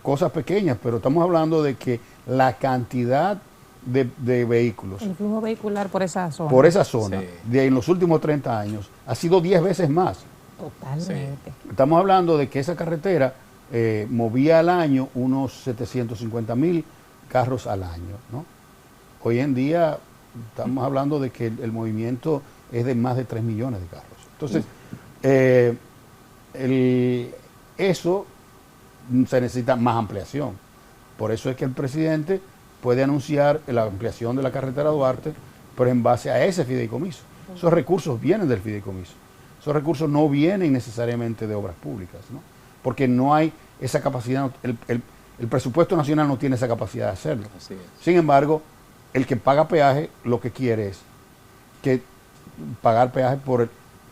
cosas pequeñas, pero estamos hablando de que la cantidad de vehículos. El flujo vehicular por esa zona. Por esa zona, Sí. en los últimos 30 años, ha sido 10 veces más. Totalmente. Estamos hablando de que esa carretera movía al año unos 750,000 carros al año, ¿no? Hoy en día estamos hablando de que el movimiento es de más de 3 millones de carros. Entonces, eso se necesita más ampliación. Por eso es que el presidente puede anunciar la ampliación de la carretera Duarte, pero en base a ese fideicomiso. Esos recursos vienen del fideicomiso. Esos recursos no vienen necesariamente de obras públicas, ¿no? Porque no hay esa capacidad, el presupuesto nacional no tiene esa capacidad de hacerlo. Así es. Sin embargo, el que paga peaje lo que quiere es que pagar peaje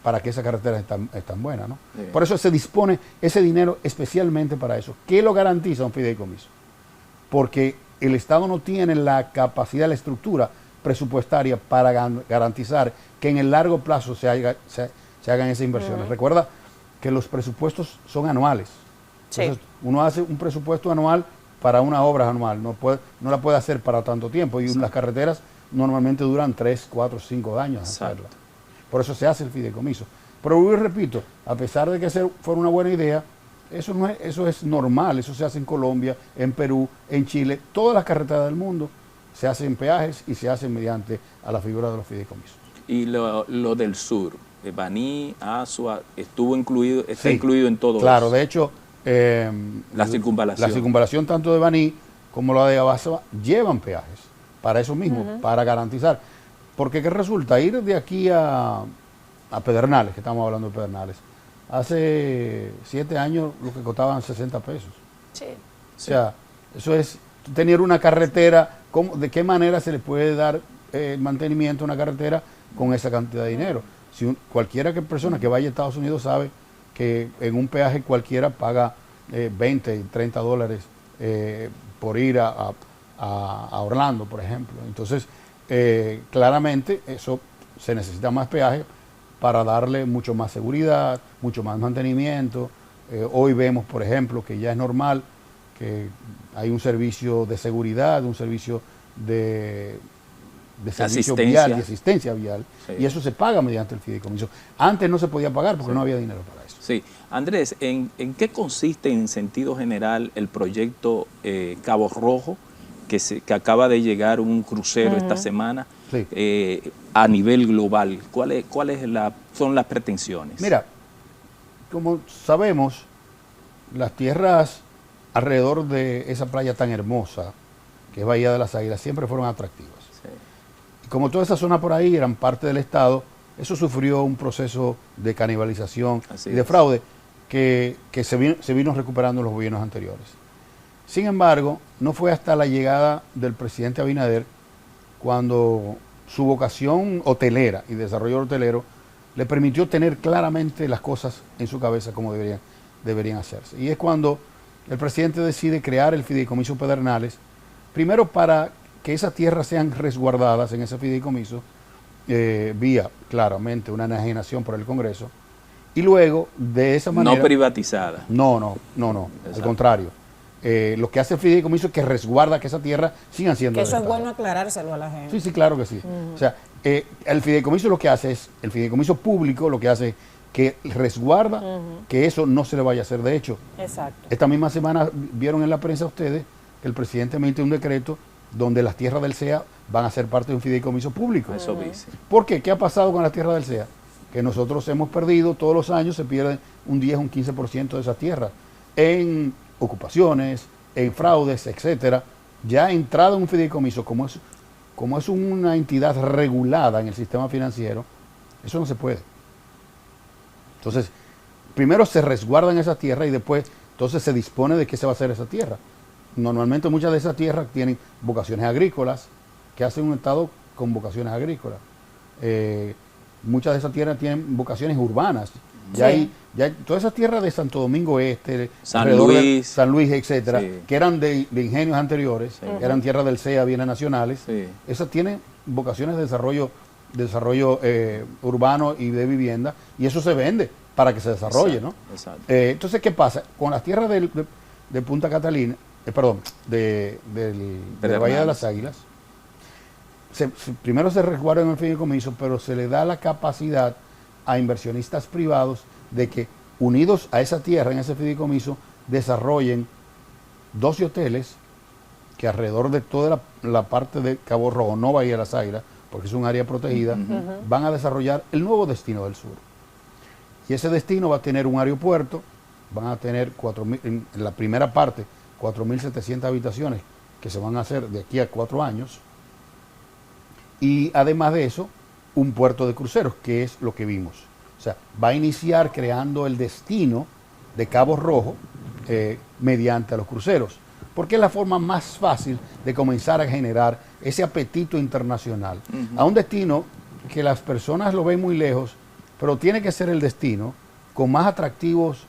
para que esa carretera es tan buena, ¿no? Sí. Por eso se dispone ese dinero especialmente para eso. ¿Qué lo garantiza un fideicomiso? Porque el Estado no tiene la capacidad, la estructura presupuestaria para garantizar que en el largo plazo se hagan esas inversiones. Recuerda que los presupuestos son anuales. Sí. Entonces, uno hace un presupuesto anual para una obra anual, no la puede hacer para tanto tiempo. Y las carreteras normalmente duran 3, 4, 5 años hacerla. Por eso se hace el fideicomiso. Pero yo repito, a pesar de que fuera una buena idea, eso es normal, eso se hace en Colombia, en Perú, en Chile, todas las carreteras del mundo se hacen peajes y se hacen mediante a la figura de los fideicomisos. Y lo del sur, Baní, Asua, está incluido en todo Claro, eso. de hecho, La circunvalación. La circunvalación tanto de Baní como la de Asua llevan peajes para eso mismo, para garantizar. Porque ¿qué resulta? Ir de aquí a Pedernales, que estamos hablando de Pedernales, hace 7 años lo que costaban 60 pesos. Sí. O sea, eso es tener una carretera, ¿de qué manera se le puede dar mantenimiento a una carretera con esa cantidad de dinero? Si persona que vaya a Estados Unidos sabe que en un peaje cualquiera paga 20 y 30 dólares por ir a Orlando, por ejemplo. Entonces, claramente eso se necesita más peaje para darle mucho más seguridad, mucho más mantenimiento. Hoy vemos, por ejemplo, que ya es normal que hay un servicio de seguridad, un servicio de servicio vial, de asistencia vial, Sí. y eso se paga mediante el fideicomiso. Antes no se podía pagar porque no había dinero para eso. Sí. Andrés, ¿en qué consiste en sentido general el proyecto Cabo Rojo, que acaba de llegar un crucero esta semana, Sí. a nivel global? ¿Cuáles son las pretensiones? Mira, como sabemos, las tierras alrededor de esa playa tan hermosa, que es Bahía de las Águilas, siempre fueron atractivas. Sí. Y como toda esa zona por ahí eran parte del Estado, eso sufrió un proceso de canibalización Así y de es. fraude que se vino recuperando en los gobiernos anteriores. Sin embargo, no fue hasta la llegada del presidente Abinader cuando su vocación hotelera y desarrollo hotelero le permitió tener claramente las cosas en su cabeza como deberían hacerse. Y es cuando el presidente decide crear el Fideicomiso Pedernales, primero para que esas tierras sean resguardadas en ese fideicomiso, vía claramente una enajenación por el Congreso, y luego de esa manera... No privatizada. No, al contrario. Lo que hace el fideicomiso es que resguarda que esa tierra sigan siendo Que del eso es Estado. bueno aclarárselo a la gente. Sí, claro que sí. O sea, el fideicomiso lo que hace es, el fideicomiso público lo que hace es que resguarda que eso no se le vaya a hacer. De hecho, Exacto. esta misma semana vieron en la prensa ustedes que el presidente emite un decreto donde las tierras del CEA van a ser parte de un fideicomiso público. Eso dice. ¿Por qué? ¿Qué ha pasado con las tierras del CEA? Que nosotros hemos perdido, todos los años se pierde un 10, un 15% de esas tierras en ocupaciones, en fraudes, etcétera. Ya entrado en un fideicomiso, como es una entidad regulada en el sistema financiero, eso no se puede. Entonces, primero se resguardan esas tierras y después entonces se dispone de qué se va a hacer esa tierra. Normalmente muchas de esas tierras tienen vocaciones agrícolas, que hacen un Estado con vocaciones agrícolas. Muchas de esas tierras tienen vocaciones urbanas, Ya todas esas tierras de Santo Domingo Este, San alrededor de Luis. San Luis, etcétera, Sí. que eran de ingenios anteriores, eran tierras del CEA, bienes nacionales, Sí. esas tienen vocaciones de desarrollo urbano y de vivienda, y eso se vende para que se desarrolle, Exacto, ¿no? exacto. Entonces, ¿qué pasa? Con las tierras de Punta Catalina, del Valle de las Águilas, primero se resguarda en el fideicomiso, pero se le da la capacidad a inversionistas privados de que, unidos a esa tierra, en ese fideicomiso, desarrollen 12 hoteles que alrededor de toda la parte de Cabo Rojo, no Bahía de las Águilas, porque es un área protegida, van a desarrollar el nuevo destino del sur. Y ese destino va a tener un aeropuerto, van a tener en la primera parte 4.700 habitaciones que se van a hacer de aquí a 4 años. Y además de eso, un puerto de cruceros, que es lo que vimos. O sea, va a iniciar creando el destino de Cabo Rojo mediante los cruceros, porque es la forma más fácil de comenzar a generar ese apetito internacional a un destino que las personas lo ven muy lejos, pero tiene que ser el destino con más atractivos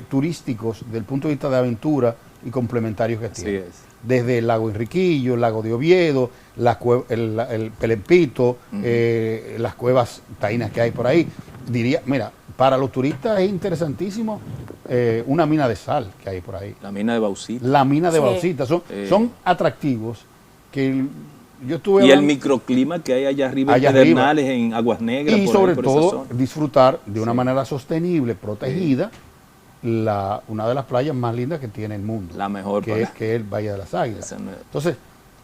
turísticos desde el punto de vista de aventura y complementarios que tiene. Así es. Desde el lago Enriquillo, el lago de Oviedo, el Pelempito, las cuevas taínas que hay por ahí. Diría, mira, para los turistas es interesantísimo una mina de sal que hay por ahí. La mina de Bauxita. La mina de Sí. Bauxita. Son atractivos que yo estuve Y el hablando- microclima que hay allá arriba Allá en Pedernales, en Aguas Negras. y por ahí, sobre por esa todo zona. disfrutar de una Sí. manera sostenible, protegida, una de las playas más lindas que tiene el mundo. La mejor que es para- el Valle de las Águilas. Esa no es- Entonces,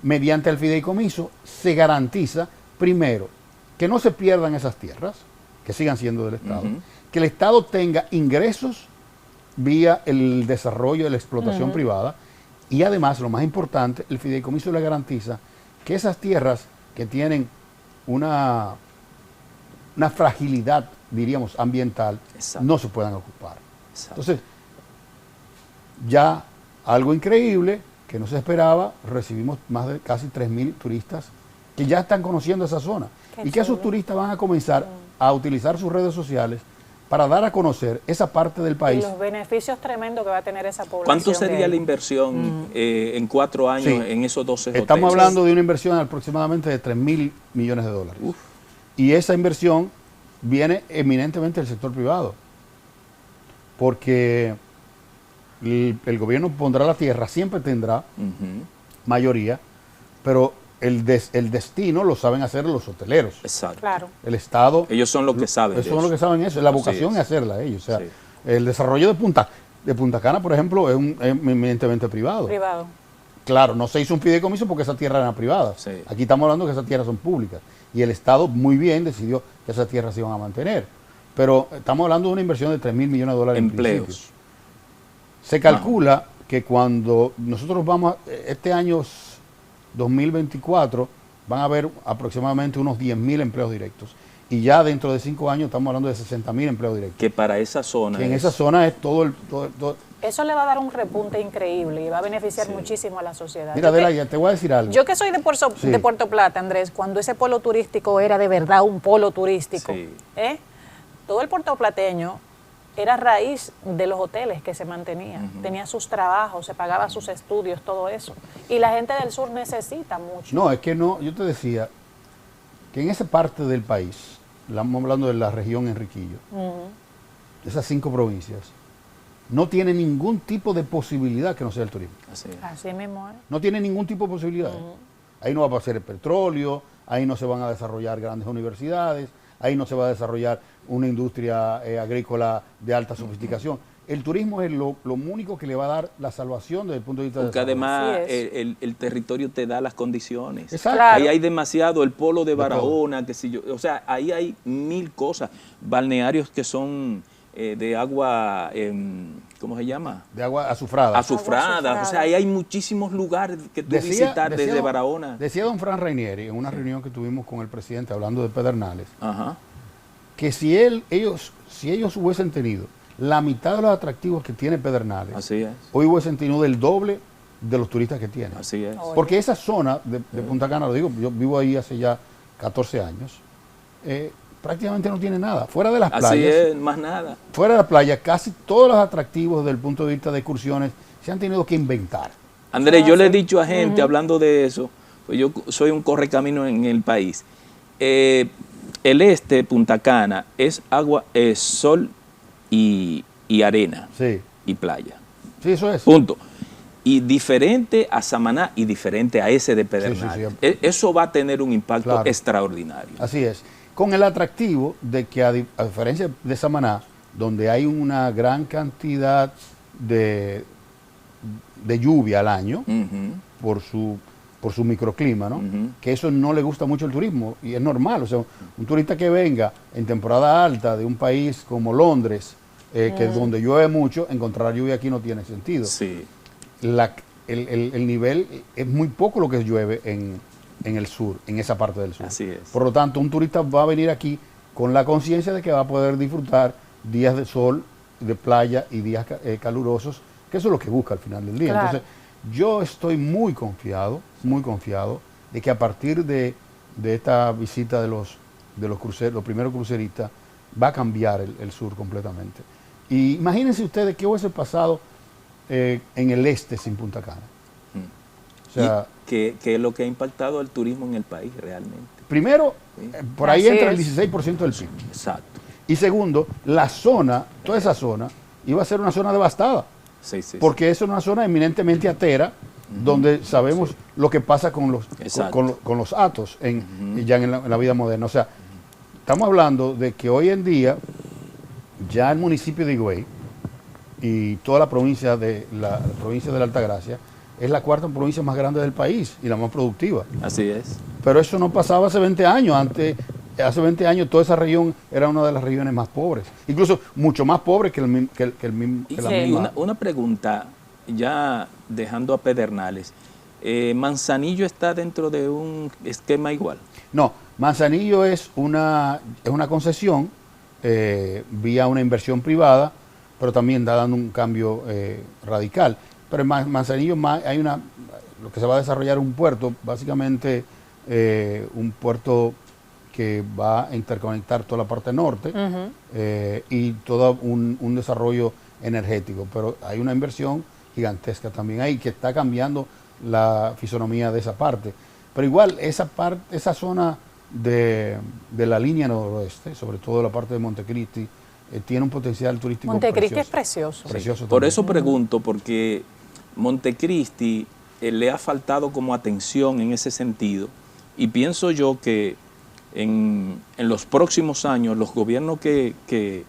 mediante el fideicomiso se garantiza, primero, que no se pierdan esas tierras, que sigan siendo del Estado, que el Estado tenga ingresos vía el desarrollo de la explotación privada, y además, lo más importante, el fideicomiso le garantiza que esas tierras que tienen una fragilidad, diríamos, ambiental, Exacto. no se puedan ocupar. Exacto. Entonces, ya algo increíble que no se esperaba, recibimos más de casi 3.000 turistas que ya están conociendo esa zona. Qué Y que esos chulo. turistas van a comenzar a utilizar sus redes sociales para dar a conocer esa parte del Y país. los beneficios tremendos que va a tener esa población. ¿Cuánto de sería ahí. la inversión en 4 años Sí. en esos 12 hoteles? Estamos hablando de una inversión aproximadamente de 3.000 millones de dólares. Uf. Y esa inversión viene eminentemente del sector privado. Porque el gobierno pondrá la tierra, siempre tendrá Ujú. mayoría, pero el destino lo saben hacer los hoteleros. Exacto. Claro. El Estado... Ellos son los que saben. de Eso son eso. los que saben eso. La Así vocación es. es hacerla ellos. O sea, Sí. el desarrollo de Punta Cana, por ejemplo, es eminentemente privado. Privado. Claro, no se hizo un fideicomiso porque esa tierra era privada. Sí. Aquí estamos hablando que esas tierras son públicas. Y el Estado muy bien decidió que esas tierras se iban a mantener. Pero estamos hablando de una inversión de 3.000 millones de dólares en Empleos. principio. Se calcula que cuando nosotros vamos, este año 2024, van a haber aproximadamente unos 10.000 empleos directos. Y ya dentro de 5 años estamos hablando de 60.000 empleos directos. Que para esa zona. Que en es- esa zona es todo Eso le va a dar un repunte increíble y va a beneficiar Sí. muchísimo a la sociedad. Mira, Yo que- Adela, ya te voy a decir algo. Yo que soy Sí. de Puerto Plata, Andrés, cuando ese polo turístico era de verdad un polo turístico, Sí. todo el puertorplateño era raíz de los hoteles que se mantenían. Tenía sus trabajos, se pagaba sus estudios, todo eso. Y la gente del sur necesita mucho. No, es que no, yo te decía que en esa parte del país, estamos hablando de la región Enriquillo, esas 5 provincias, no tiene ningún tipo de posibilidad que no sea el turismo. Así es. Así mismo es. No tiene ningún tipo de posibilidad. Ahí no va a pasar el petróleo, ahí no se van a desarrollar grandes universidades, ahí no se va a desarrollar una industria agrícola de alta sofisticación. El turismo es lo único que le va a dar la salvación desde el punto de vista Porque del desarrollo. además Así es. el territorio te da las condiciones. Exacto. Claro. Ahí hay demasiado, el polo de todo. Barahona, que si yo, o sea, ahí hay 1000 cosas. Balnearios que son de agua, ¿cómo se llama? De agua azufrada. Azufrada. azufrada. O sea, ahí hay muchísimos lugares que tú visitar desde don- Barahona. Decía don Fran Reinieri en una reunión que tuvimos con el presidente hablando de Pedernales, Ajá. que si ellos hubiesen tenido la mitad de los atractivos que tiene Pedernales, Así es. hoy hubiesen tenido el doble de los turistas que tiene. Así es. Oye. Porque esa zona de Punta Cana, lo digo, yo vivo ahí hace ya 14 años, prácticamente no tiene nada. Fuera de las Así playas, es, más nada. fuera de la playa, casi todos los atractivos desde el punto de vista de excursiones se han tenido que inventar. Andrés, yo le he dicho a gente, hablando de eso, pues yo soy un correcamino en el país. El este, Punta Cana, es agua, es sol y arena Sí, y playa. sí, eso es. Punto. Y diferente a Samaná y diferente a ese de Pedernales. Sí. Eso va a tener un impacto Claro. extraordinario. Así es. Con el atractivo de que a diferencia de Samaná, donde hay una gran cantidad de lluvia al año, Ujú. por su microclima, ¿no? Ujú. Que eso no le gusta mucho al turismo y es normal. O sea, un turista que venga en temporada alta de un país como Londres, que es donde llueve mucho, encontrar lluvia aquí no tiene sentido. Sí. El nivel es muy poco lo que llueve en el sur, en esa parte del sur. Así es. Por lo tanto, un turista va a venir aquí con la conciencia de que va a poder disfrutar días de sol, de playa y días calurosos, que eso es lo que busca al final del día. Claro. Entonces, yo estoy muy confiado de que a partir de esta visita de los cruceros, los primeros cruceristas, va a cambiar el sur completamente. Y imagínense ustedes qué hubiese pasado en el este sin Punta Cana. O sea, Que es lo que ha impactado el turismo en el país realmente. primero, Sí. por ahí Así entra el es. 16% del PIB. Exacto. Y segundo, la zona, toda esa zona, iba a ser una zona devastada. Sí, sí, Porque es una zona eminentemente atera, donde sabemos lo que pasa con los, Exacto. con los atos ya en la vida moderna. O sea, estamos hablando de que hoy en día ya el municipio de Higüey y toda la provincia de la Altagracia es la cuarta provincia más grande del país y la más productiva. Así es. Pero eso no pasaba hace 20 años. Hace 20 años toda esa región era una de las regiones más pobres. Incluso mucho más pobre que la Y misma. una pregunta, ya dejando a Pedernales. ¿Manzanillo está dentro de un esquema igual? No, Manzanillo es una concesión vía una inversión privada, pero también está dando un cambio radical. Pero en Manzanillo lo que se va a desarrollar un puerto, básicamente un puerto que va a interconectar toda la parte norte y todo un desarrollo energético. Pero hay una inversión gigantesca también ahí que está cambiando la fisonomía de esa parte. Pero igual, esa zona de la línea noroeste, sobre todo la parte de Montecristi, tiene un potencial turístico Montecristi precioso. es precioso. Precioso Por también. eso pregunto, porque Montecristi le ha faltado como atención en ese sentido, y pienso yo que en los próximos años los gobiernos que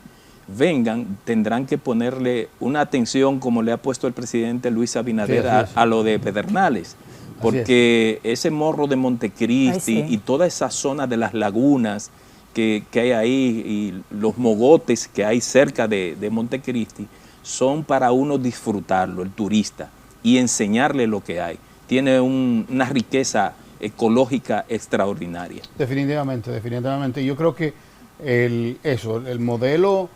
vengan tendrán que ponerle una atención como le ha puesto el presidente Luis Abinader Sí, así es. a lo de Pedernales, porque ese morro de Montecristi Ay, sí. y toda esa zona de las lagunas que hay ahí y los mogotes que hay cerca de Montecristi son para uno disfrutarlo, el turista, y enseñarle lo que hay. Tiene una riqueza ecológica extraordinaria. Definitivamente. Yo creo que el modelo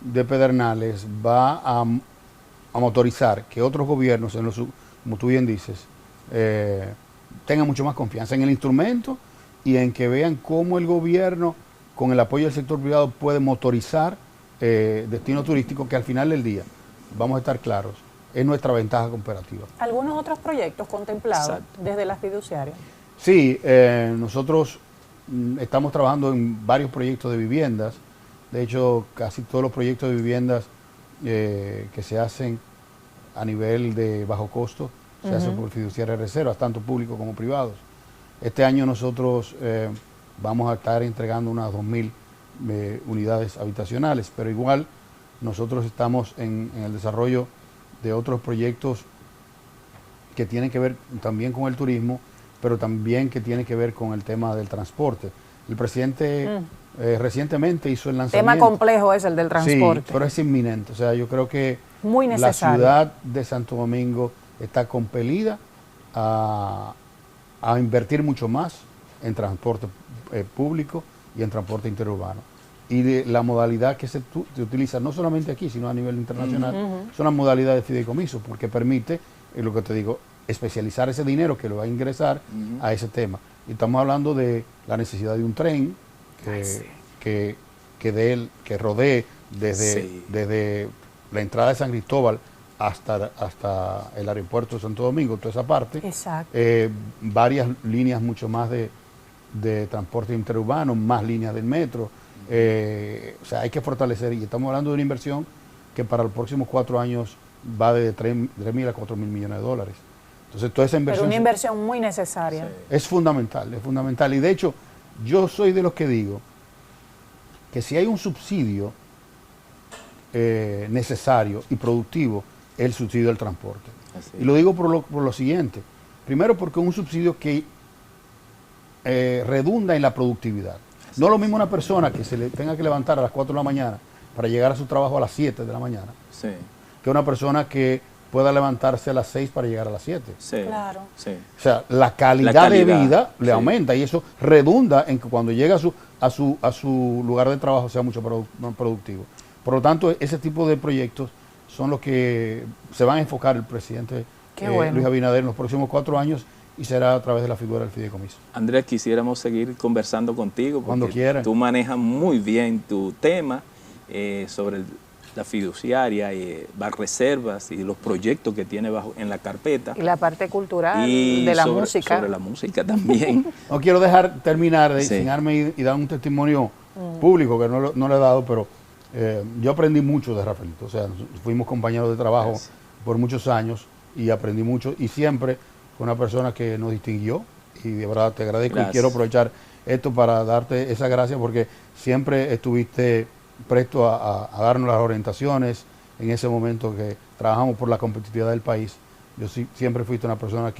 de Pedernales va a motorizar que otros gobiernos, como tú bien dices, tengan mucho más confianza en el instrumento y en que vean cómo el gobierno, con el apoyo del sector privado, puede motorizar destinos turísticos que al final del día, vamos a estar claros, es nuestra ventaja comparativa. ¿Algunos otros proyectos contemplados Exacto. desde las fiduciarias? Sí, nosotros estamos trabajando en varios proyectos de viviendas. De hecho, casi todos los proyectos de viviendas que se hacen a nivel de bajo costo se hacen por fiduciarias reservas, tanto públicos como privados. Este año nosotros vamos a estar entregando unas 2.000 unidades habitacionales, pero igual nosotros estamos en el desarrollo de otros proyectos que tienen que ver también con el turismo, pero también que tienen que ver con el tema del transporte. El presidente recientemente hizo el lanzamiento. Tema complejo es el del transporte. Sí, pero es inminente. O sea, yo creo que Muy la necesario. ciudad de Santo Domingo está compelida a invertir mucho más en transporte público y en transporte interurbano. Y la modalidad que se utiliza no solamente aquí, sino a nivel internacional, son las modalidades de fideicomiso, porque permite, lo que te digo, especializar ese dinero que lo va a ingresar a ese tema. Y estamos hablando de la necesidad de un tren que que rodee desde la entrada de San Cristóbal hasta el aeropuerto de Santo Domingo, toda esa parte. Exacto. Varias líneas mucho más de transporte interurbano, más líneas del metro. O sea, hay que fortalecer, y estamos hablando de una inversión que para los próximos 4 años va de 3.000 a 4.000 millones de dólares. Entonces, toda esa inversión... Pero una inversión muy necesaria. Es fundamental, es fundamental. Y de hecho, yo soy de los que digo que si hay un subsidio necesario y productivo, es el subsidio del transporte. Así. Y lo digo por lo siguiente. Primero, porque es un subsidio que redunda en la productividad. No es lo mismo una persona que se le tenga que levantar a las 4 de la mañana para llegar a su trabajo a las 7 de la mañana, Sí, que una persona que pueda levantarse a las 6 para llegar a las 7. sí, Claro. sí. O sea, la calidad de vida le aumenta, y eso redunda en que cuando llega a su lugar de trabajo sea mucho más productivo. Por lo tanto, ese tipo de proyectos son los que se van a enfocar el presidente Luis Abinader en los próximos 4 años, y será a través de la figura del fideicomiso. Andrés, quisiéramos seguir conversando contigo, porque cuando quieras. Tú manejas muy bien tu tema sobre la fiduciaria, reservas y los proyectos que tiene en la carpeta. Y la parte cultural Y de la sobre, música. Sobre la música también. No quiero dejar terminar de Sí. enseñarme y dar un testimonio público que no le he dado, pero yo aprendí mucho de Rafaelito. O sea, fuimos compañeros de trabajo Gracias. por muchos años y aprendí mucho, y siempre fue una persona que nos distinguió, y de verdad te agradezco. Gracias. Y quiero aprovechar esto para darte esa gracia, porque siempre estuviste presto a darnos las orientaciones en ese momento que trabajamos por la competitividad del país. Yo siempre fuiste una persona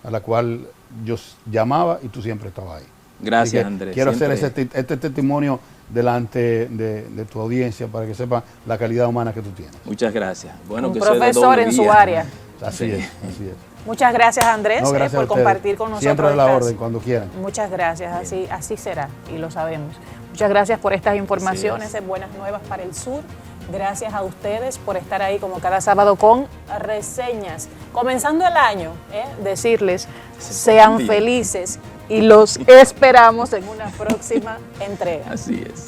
a la cual yo llamaba y tú siempre estabas ahí. Gracias, Andrés. Quiero Siempre- hacer este testimonio delante de tu audiencia para que sepan la calidad humana que tú tienes. Muchas gracias. Bueno, Un que eso es de profesor doble en su vía. área. Así Sí. es, así es. Muchas gracias, Andrés, No, gracias por a ustedes. compartir con nosotros. Siempre a la estas- orden, cuando quieran. Muchas gracias, así será, y lo sabemos. Muchas gracias por estas informaciones, buenas nuevas para el sur. Gracias a ustedes por estar ahí como cada sábado con reseñas. Comenzando el año, decirles, sean felices, y los esperamos en una próxima entrega. Así es.